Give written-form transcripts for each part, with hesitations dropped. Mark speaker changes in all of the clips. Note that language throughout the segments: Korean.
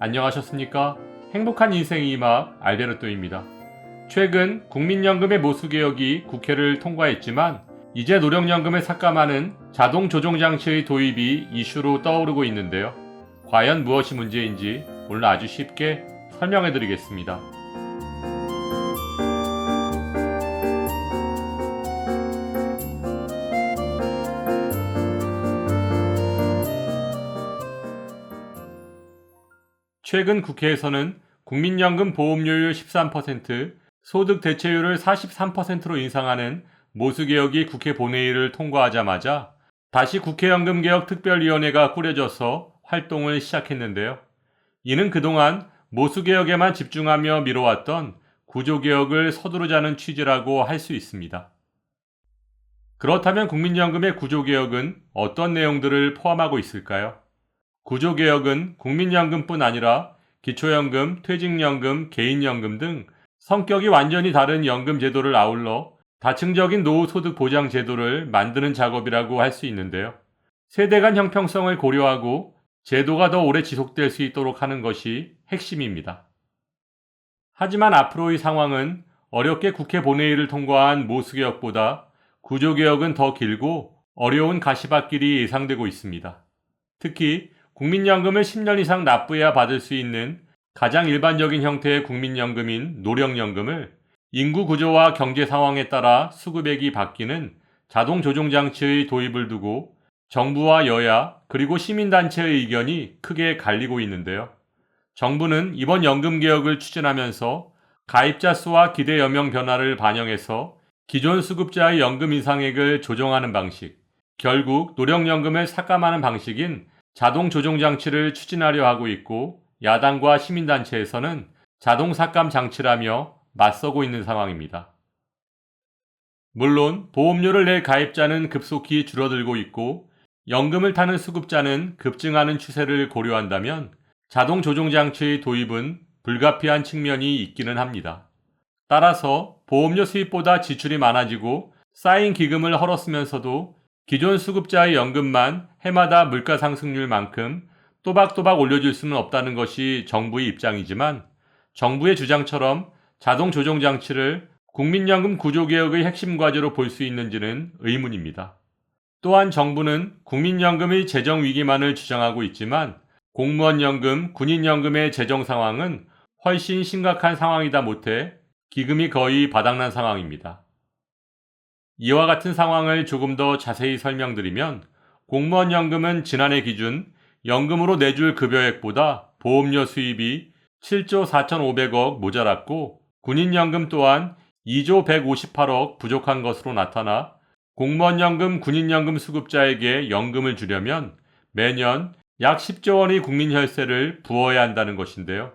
Speaker 1: 안녕하셨습니까? 행복한 인생의 이막 알베르토입니다. 최근 국민연금의 모수개혁이 국회를 통과했지만 이제 노령연금을 삭감하는 자동조정장치의 도입이 이슈로 떠오르고 있는데요. 과연 무엇이 문제인지 오늘 아주 쉽게 설명해 드리겠습니다. 최근 국회에서는 국민연금 보험료율 13%, 소득 대체율을 43%로 인상하는 모수개혁이 국회 본회의를 통과하자마자 다시 국회연금개혁특별위원회가 꾸려져서 활동을 시작했는데요. 이는 그동안 모수개혁에만 집중하며 미뤄왔던 구조개혁을 서두르자는 취지라고 할 수 있습니다. 그렇다면 국민연금의 구조개혁은 어떤 내용들을 포함하고 있을까요? 구조개혁은 국민연금뿐 아니라 기초연금, 퇴직연금, 개인연금 등 성격이 완전히 다른 연금 제도를 아울러 다층적인 노후소득 보장 제도를 만드는 작업이라고 할 수 있는데요. 세대 간 형평성을 고려하고 제도가 더 오래 지속될 수 있도록 하는 것이 핵심입니다. 하지만 앞으로의 상황은 어렵게 국회 본회의를 통과한 모수개혁보다 구조개혁은 더 길고 어려운 가시밭길이 예상되고 있습니다. 특히 국민연금을 10년 이상 납부해야 받을 수 있는 가장 일반적인 형태의 국민연금인 노령연금을 인구 구조와 경제 상황에 따라 수급액이 바뀌는 자동조정장치의 도입을 두고 정부와 여야 그리고 시민단체의 의견이 크게 갈리고 있는데요. 정부는 이번 연금개혁을 추진하면서 가입자 수와 기대 연령 변화를 반영해서 기존 수급자의 연금 인상액을 조정하는 방식, 결국 노령연금을 삭감하는 방식인 자동조정장치를 추진하려 하고 있고 야당과 시민단체에서는 자동삭감 장치라며 맞서고 있는 상황입니다. 물론 보험료를 낼 가입자는 급속히 줄어들고 있고 연금을 타는 수급자는 급증하는 추세를 고려한다면 자동조정장치의 도입은 불가피한 측면이 있기는 합니다. 따라서 보험료 수입보다 지출이 많아지고 쌓인 기금을 헐었으면서도 기존 수급자의 연금만 해마다 물가 상승률만큼 또박또박 올려줄 수는 없다는 것이 정부의 입장이지만 정부의 주장처럼 자동조정장치를 국민연금 구조개혁의 핵심 과제로 볼 수 있는지는 의문입니다. 또한 정부는 국민연금의 재정 위기만을 주장하고 있지만 공무원연금, 군인연금의 재정 상황은 훨씬 심각한 상황이다 못해 기금이 거의 바닥난 상황입니다. 이와 같은 상황을 조금 더 자세히 설명드리면 공무원연금은 지난해 기준 연금으로 내줄 급여액보다 보험료 수입이 7조 4,500억 모자랐고 군인연금 또한 2조 158억 부족한 것으로 나타나 공무원연금, 군인연금 수급자에게 연금을 주려면 매년 약 10조 원의 국민혈세를 부어야 한다는 것인데요.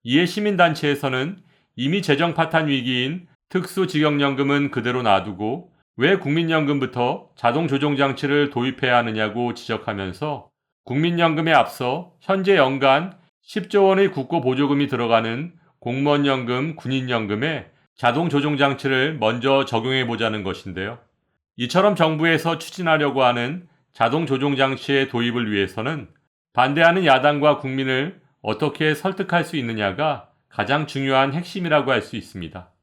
Speaker 1: 이에 시민단체에서는 이미 재정 파탄 위기인 특수직역연금은 그대로 놔두고 왜 국민연금부터 자동조정장치를 도입해야 하느냐고 지적하면서 국민연금에 앞서 현재 연간 10조 원의 국고보조금이 들어가는 공무원연금, 군인연금에 자동조정장치를 먼저 적용해보자는 것인데요. 이처럼 정부에서 추진하려고 하는 자동조정장치의 도입을 위해서는 반대하는 야당과 국민을 어떻게 설득할 수 있느냐가 가장 중요한 핵심이라고 할 수 있습니다.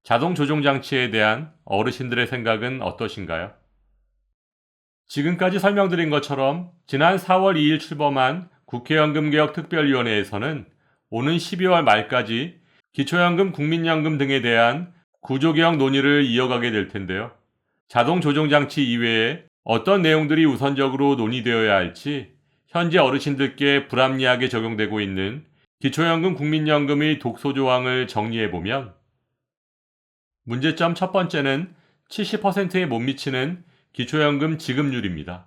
Speaker 1: 자동조정장치에 대한 어르신들의 생각은 어떠신가요? 지금까지 설명드린 것처럼 지난 4월 2일 출범한 국회연금개혁특별위원회에서는 오는 12월 말까지 기초연금, 국민연금 등에 대한 구조개혁 논의를 이어가게 될 텐데요. 자동조정장치 이외에 어떤 내용들이 우선적으로 논의되어야 할지 현재 어르신들께 불합리하게 적용되고 있는 기초연금, 국민연금의 독소조항을 정리해보면 문제점 첫 번째는 70%에 못 미치는 기초연금 지급률입니다.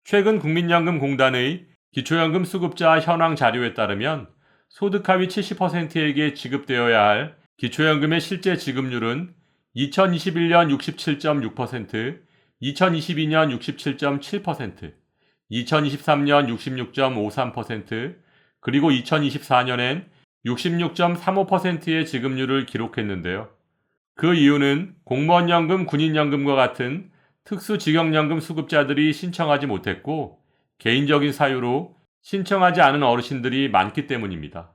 Speaker 1: 최근 국민연금공단의 기초연금 수급자 현황 자료에 따르면 소득 하위 70%에게 지급되어야 할 기초연금의 실제 지급률은 2021년 67.6%, 2022년 67.7%, 2023년 66.53%, 그리고 2024년엔 66.35%의 지급률을 기록했는데요. 그 이유는 공무원연금, 군인연금과 같은 특수직역연금 수급자들이 신청하지 못했고 개인적인 사유로 신청하지 않은 어르신들이 많기 때문입니다.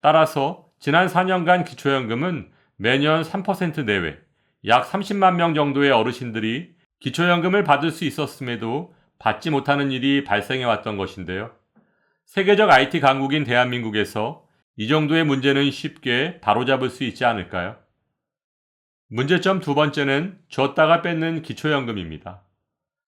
Speaker 1: 따라서 지난 4년간 기초연금은 매년 3% 내외, 약 30만 명 정도의 어르신들이 기초연금을 받을 수 있었음에도 받지 못하는 일이 발생해 왔던 것인데요. 세계적 IT 강국인 대한민국에서 이 정도의 문제는 쉽게 바로잡을 수 있지 않을까요? 문제점 두 번째는 줬다가 뺏는 기초연금입니다.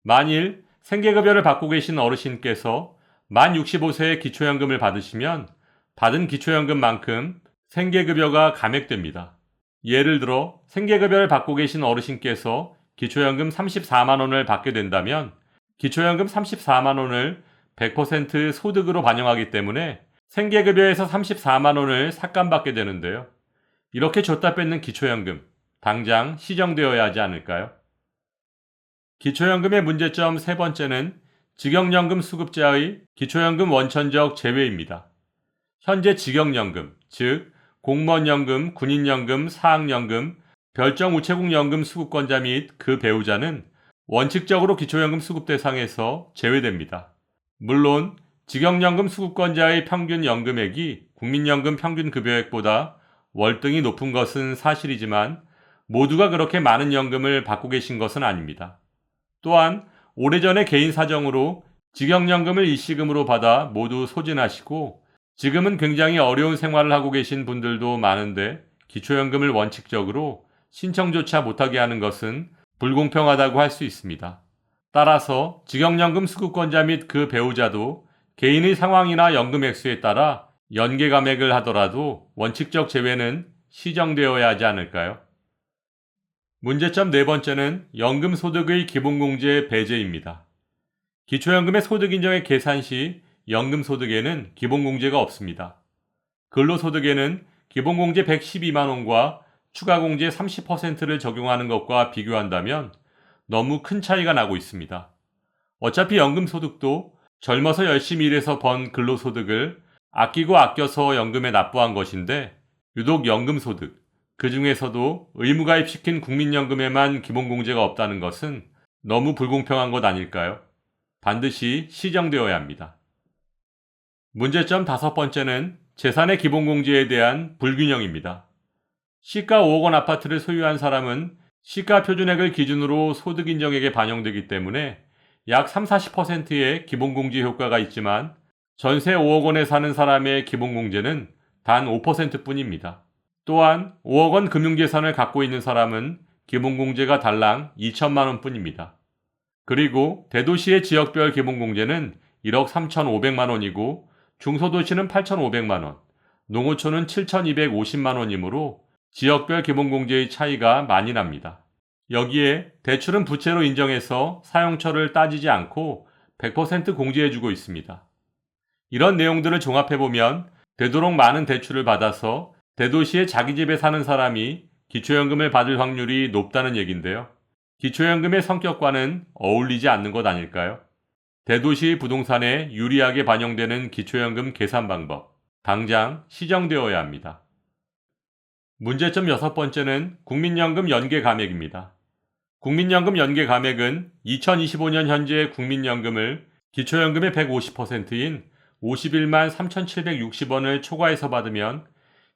Speaker 1: 만일 생계급여를 받고 계신 어르신께서 만 65세의 기초연금을 받으시면 받은 기초연금만큼 생계급여가 감액됩니다. 예를 들어 생계급여를 받고 계신 어르신께서 기초연금 34만 원을 받게 된다면 기초연금 34만 원을 100% 소득으로 반영하기 때문에 생계급여에서 34만 원을 삭감받게 되는데요. 이렇게 줬다 뺏는 기초연금, 당장 시정되어야 하지 않을까요? 기초연금의 문제점 세 번째는 직역연금 수급자의 기초연금 원천적 제외입니다. 현재 직역연금, 즉 공무원연금, 군인연금, 사학연금, 별정우체국연금 수급권자 및 그 배우자는 원칙적으로 기초연금 수급 대상에서 제외됩니다. 물론 직역연금 수급권자의 평균 연금액이 국민연금 평균 급여액보다 월등히 높은 것은 사실이지만 모두가 그렇게 많은 연금을 받고 계신 것은 아닙니다. 또한 오래전에 개인 사정으로 직역연금을 일시금으로 받아 모두 소진하시고 지금은 굉장히 어려운 생활을 하고 계신 분들도 많은데 기초연금을 원칙적으로 신청조차 못하게 하는 것은 불공평하다고 할 수 있습니다. 따라서 직역연금 수급권자 및 그 배우자도 개인의 상황이나 연금 액수에 따라 연계 감액을 하더라도 원칙적 제외는 시정되어야 하지 않을까요? 문제점 네 번째는 연금소득의 기본공제 배제입니다. 기초연금의 소득인정의 계산 시 연금소득에는 기본공제가 없습니다. 근로소득에는 기본공제 112만 원과 추가공제 30%를 적용하는 것과 비교한다면 너무 큰 차이가 나고 있습니다. 어차피 연금소득도 젊어서 열심히 일해서 번 근로소득을 아끼고 아껴서 연금에 납부한 것인데 유독 연금소득, 그 중에서도 의무가입시킨 국민연금에만 기본공제가 없다는 것은 너무 불공평한 것 아닐까요? 반드시 시정되어야 합니다. 문제점 다섯 번째는 재산의 기본공제에 대한 불균형입니다. 시가 5억 원 아파트를 소유한 사람은 시가 표준액을 기준으로 소득인정액에 반영되기 때문에 약 30-40%의 기본공제 효과가 있지만 전세 5억 원에 사는 사람의 기본공제는 단 5%뿐입니다. 또한 5억 원 금융재산을 갖고 있는 사람은 기본공제가 달랑 2천만 원뿐입니다. 그리고 대도시의 지역별 기본공제는 1억 3,500만 원이고 중소도시는 8,500만 원, 농어촌은 7,250만 원이므로 지역별 기본공제의 차이가 많이 납니다. 여기에 대출은 부채로 인정해서 사용처를 따지지 않고 100% 공제해주고 있습니다. 이런 내용들을 종합해보면 되도록 많은 대출을 받아서 대도시의 자기 집에 사는 사람이 기초연금을 받을 확률이 높다는 얘긴데요. 기초연금의 성격과는 어울리지 않는 것 아닐까요? 대도시 부동산에 유리하게 반영되는 기초연금 계산 방법, 당장 시정되어야 합니다. 문제점 여섯 번째는 국민연금 연계 감액입니다. 국민연금 연계 감액은 2025년 현재 국민연금을 기초연금의 150%인 51만 3,760원을 초과해서 받으면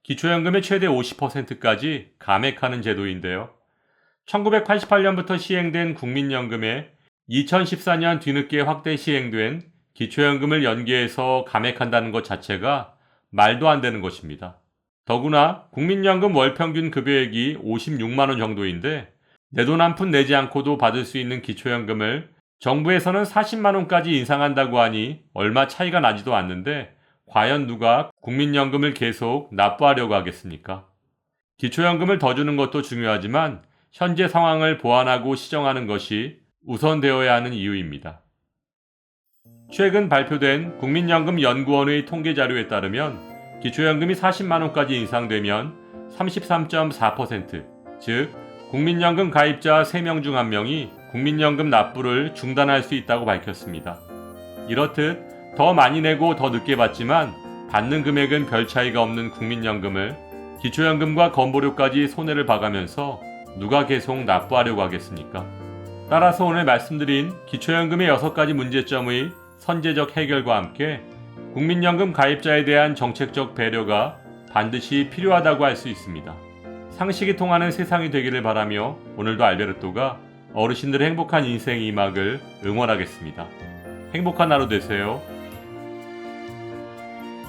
Speaker 1: 기초연금의 최대 50%까지 감액하는 제도인데요. 1988년부터 시행된 국민연금에 2014년 뒤늦게 확대 시행된 기초연금을 연계해서 감액한다는 것 자체가 말도 안 되는 것입니다. 더구나 국민연금 월평균 급여액이 56만 원 정도인데 내 돈 한 푼 내지 않고도 받을 수 있는 기초연금을 정부에서는 40만 원까지 인상한다고 하니 얼마 차이가 나지도 않는데 과연 누가 국민연금을 계속 납부하려고 하겠습니까? 기초연금을 더 주는 것도 중요하지만 현재 상황을 보완하고 시정하는 것이 우선되어야 하는 이유입니다. 최근 발표된 국민연금연구원의 통계 자료에 따르면 기초연금이 40만 원까지 인상되면 33.4%, 즉 국민연금 가입자 3명 중 1명이 국민연금 납부를 중단할 수 있다고 밝혔습니다. 이렇듯 더 많이 내고 더 늦게 받지만 받는 금액은 별 차이가 없는 국민연금을 기초연금과 건보료까지 손해를 봐가면서 누가 계속 납부하려고 하겠습니까? 따라서 오늘 말씀드린 기초연금의 6가지 문제점의 선제적 해결과 함께 국민연금 가입자에 대한 정책적 배려가 반드시 필요하다고 할 수 있습니다. 상식이 통하는 세상이 되기를 바라며 오늘도 알베르토가 어르신들의 행복한 인생 2막을 응원하겠습니다. 행복한 하루 되세요.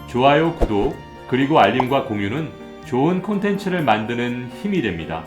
Speaker 1: 좋아요, 구독, 그리고 알림과 공유는 좋은 콘텐츠를 만드는 힘이 됩니다.